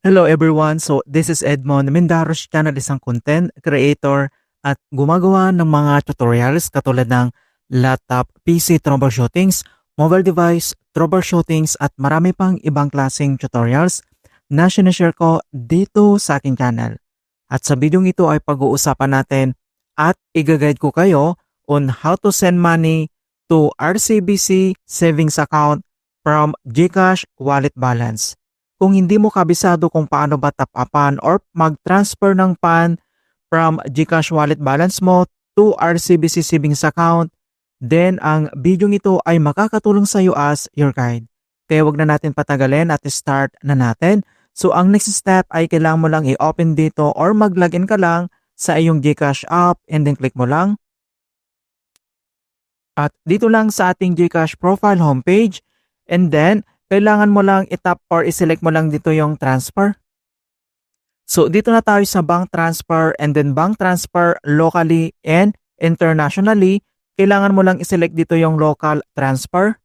Hello everyone, so this is Edmond Mendaros channel, isang content creator at gumagawa ng mga tutorials katulad ng laptop, PC troubleshootings, mobile device troubleshootings at marami pang ibang klaseng tutorials na sinashare ko dito sa aking channel. At sa video ito ay pag-uusapan natin at i-guide ko kayo on how to send money to RCBC savings account from GCash wallet balance. Kung hindi mo kabisado kung paano ba tap-upan or mag-transfer ng PAN from GCash wallet balance mo to RCBC savings account, then ang video ito ay makakatulong sa iyo as your guide. Kaya wag na natin patagalin at start na natin. So ang next step ay kailangan mo lang i-open dito or mag-login ka lang sa iyong GCash app and then click mo lang. At dito lang sa ating GCash profile homepage, and then kailangan mo lang itap or iselect mo lang dito yung transfer. So dito na tayo sa bank transfer, and then bank transfer locally and internationally. Kailangan mo lang iselect dito yung local transfer.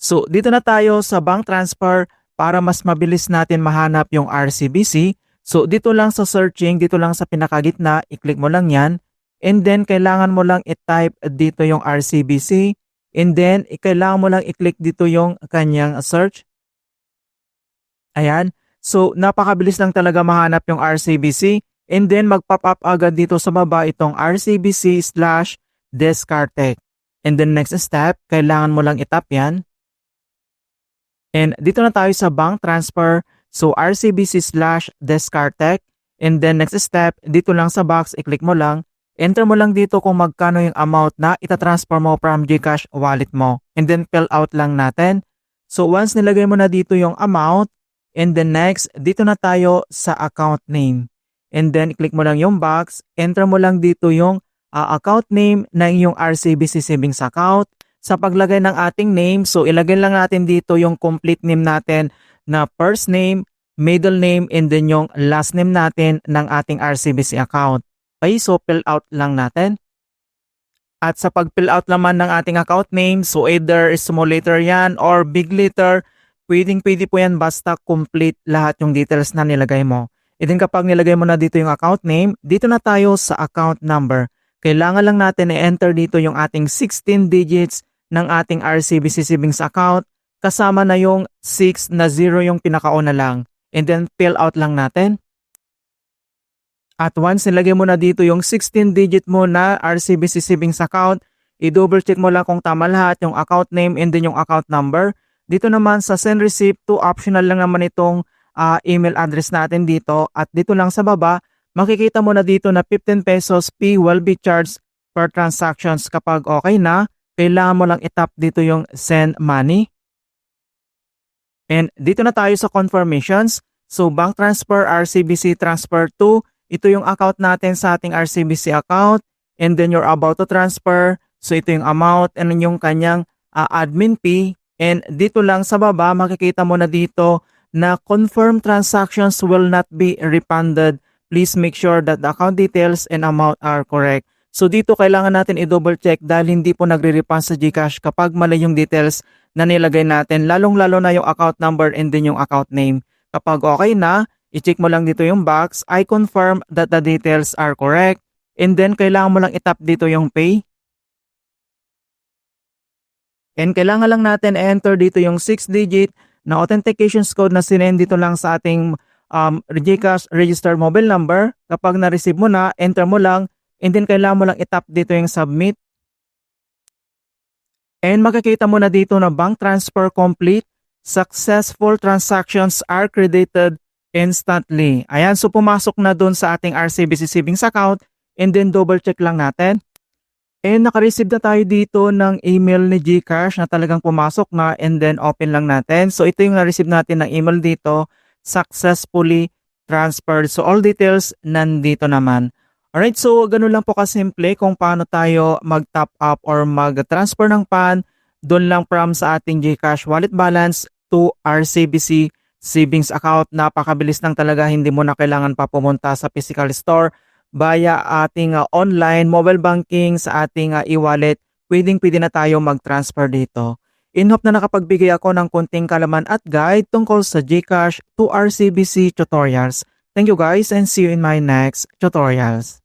So dito na tayo sa bank transfer para mas mabilis natin mahanap yung RCBC. So dito lang sa searching, dito lang sa pinakagitna, i-click mo lang yan. And then kailangan mo lang i-type dito yung RCBC. And then, kailangan mo lang i-click dito yung kanyang search. Ayan. So, napakabilis lang talaga mahanap yung RCBC. And then, mag-pop up agad dito sa baba itong RCBC/Descartes. And then, next step, kailangan mo lang itap yan. And dito na tayo sa bank transfer. So, RCBC/Descartes. And then, next step, dito lang sa box, i-click mo lang. Enter mo lang dito kung magkano yung amount na itatransfer mo from GCash wallet mo. And then fill out lang natin. So once nilagay mo na dito yung amount, and then next, dito na tayo sa account name. And then click mo lang yung box, enter mo lang dito yung account name ng iyong RCBC savings account. Sa paglagay ng ating name, so ilagay lang natin dito yung complete name natin na first name, middle name, and then yung last name natin ng ating RCBC account. Okay, so fill out lang natin. At sa pag-fill out naman ng ating account name, so either small letter yan or big letter, pwede po yan basta complete lahat yung details na nilagay mo. E din kapag nilagay mo na dito yung account name, dito na tayo sa account number. Kailangan lang natin i-enter dito yung ating 16 digits ng ating RCBC savings account, kasama na yung 6 na 0 yung pinakauna lang. And then fill out lang natin. At once nilagay mo na dito yung 16 digit mo na RCBC savings account, i-double check mo lang kung tama lahat yung account name and then yung account number. Dito naman sa send receipt to, optional lang naman itong email address natin dito. At dito lang sa baba, makikita mo na dito na 15 pesos fee will be charged per transactions. Kapag okay na, kailangan mo lang itap dito yung send money. And dito na tayo sa confirmations. So bank transfer, RCBC transfer to, ito yung account natin sa ating RCBC account, and then you're about to transfer. So ito yung amount and yung kanyang admin fee. And dito lang sa baba, makikita mo na dito na confirm transactions will not be refunded. Please make sure that the account details and amount are correct. So dito kailangan natin i-double check dahil hindi po nagre-refund sa GCash kapag mali yung details na nilagay natin, lalong-lalo na yung account number and then yung account name. Kapag okay na, i-check mo lang dito yung box, I confirm that the details are correct. And then, kailangan mo lang itap dito yung pay. And kailangan lang natin enter dito yung 6-digit na authentication code na sinend dito lang sa ating GCash registered mobile number. Kapag na-receive mo na, enter mo lang. And then, kailangan mo lang itap dito yung submit. And makikita mo na dito na bank transfer complete. Successful transactions are credited instantly. Ayan, so pumasok na dun sa ating RCBC savings account, and then double check lang natin. And naka-receive na tayo dito ng email ni GCash na talagang pumasok na, and then open lang natin. So ito yung na-receive natin ng email dito, successfully transferred. So all details nandito naman. Alright, so ganun lang po kasimple kung paano tayo mag-top up or mag-transfer ng PAN doon lang from sa ating GCash wallet balance to RCBC savings account. Napakabilis lang talaga, hindi mo na kailangan pa pumunta sa physical store. Via ating online mobile banking sa ating e-wallet, pwedeng-pwede na tayo mag-transfer dito. In hope na nakapagbigay ako ng konting kalaman at guide tungkol sa GCash to RCBC tutorials. Thank you guys and see you in my next tutorials.